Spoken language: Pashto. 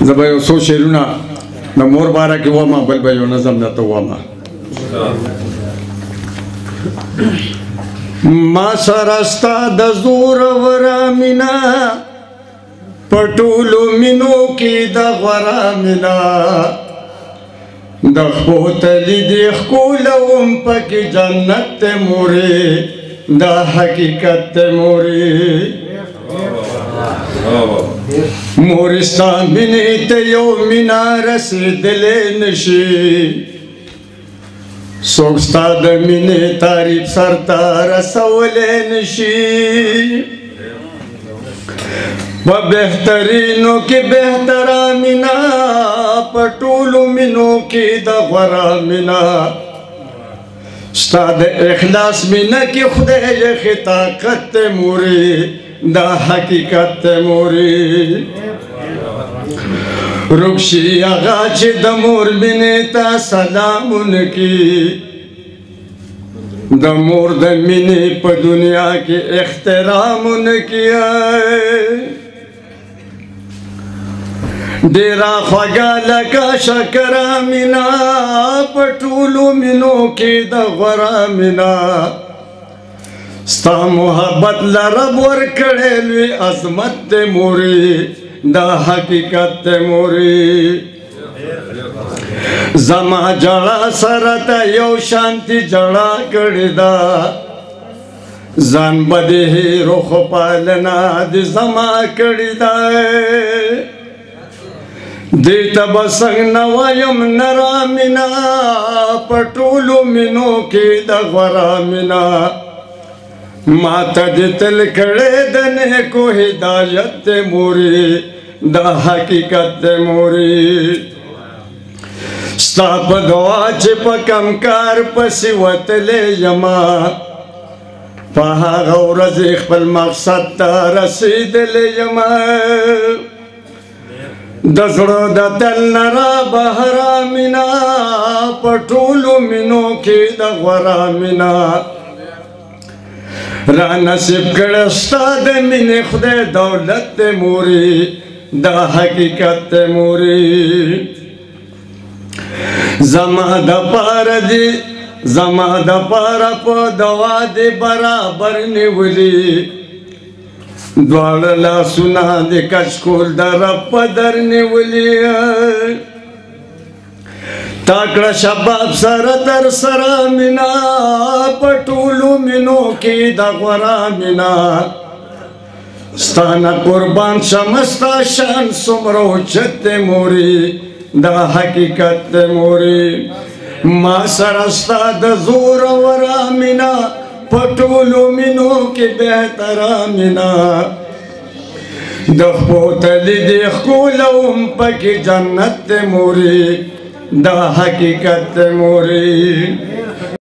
زه به یو څو شعرونه د مور باره کې وایم بل به یو نظم درته وایم. ما سره ستا د زوروره مینه په ټولو مینو کې د غوره مینه د خپو تلي دې ښکلوم پکې جنت ته مورې دا حقیقت ته مورې مورې ستا مینې ته یو مینه رسېدلی نشي څوک ستا د مینې تعریف سرته رسولی نشي په بهترینو کې بهتره مینه په ټولو مینو کې د غوره مینه ستا د اخلاص مینه کې خدای یې طاقت ته مورې دا حقیقت ته مورې رکشي هغه چې د مور مینې ته سلامونه کړي د مور د مینې په دنیا کې احترامونه کړي ډېره خوږه لکه شکره مینه په ټولو مینو کې د غوره مینه ستا محبت له رب ورکړی لوی عظمت دی مورې دا حقیقت دی مورې زما جړه سره ته یو شانتي جړه کړې ده ځان به د هیرو خو پالنه دې زما کړې ده دې ته به څنګه نه وایم نره مینه په ټولو مینو کې د غوره مینه ما ته دې تل کړی د نیکو هدایت دی مورې دا حقیقت دی مورې ستا په دعا چې په کم کار پسې وتلی یمه په هغه ورځ خپل مقصد ته رسېدلی یمه د زړه د تل نه را بهره مینه په ټولو مینو کې د غوره مینه را نصیب کړه ستا د مینې خدای دولت دی مورې دا حقیقت دی مورې زما د پاره په دوا دې برابر نیولي دواړه لاسونه دې کچکول د رب په در نیولي تا کړه شباب سره تر سره مینه په ټولو مینو کې د غوره مینه ستا نه قربان شم ستا شان څومره اوچت دی مورې دا حقیقت دی مورې ما سره ستا د زوروره مینه په ټولو مینو کې بهتره مینه د خپو تلي دې ښکلوم پکې جنت دی مورې دا حقیقت دی مورې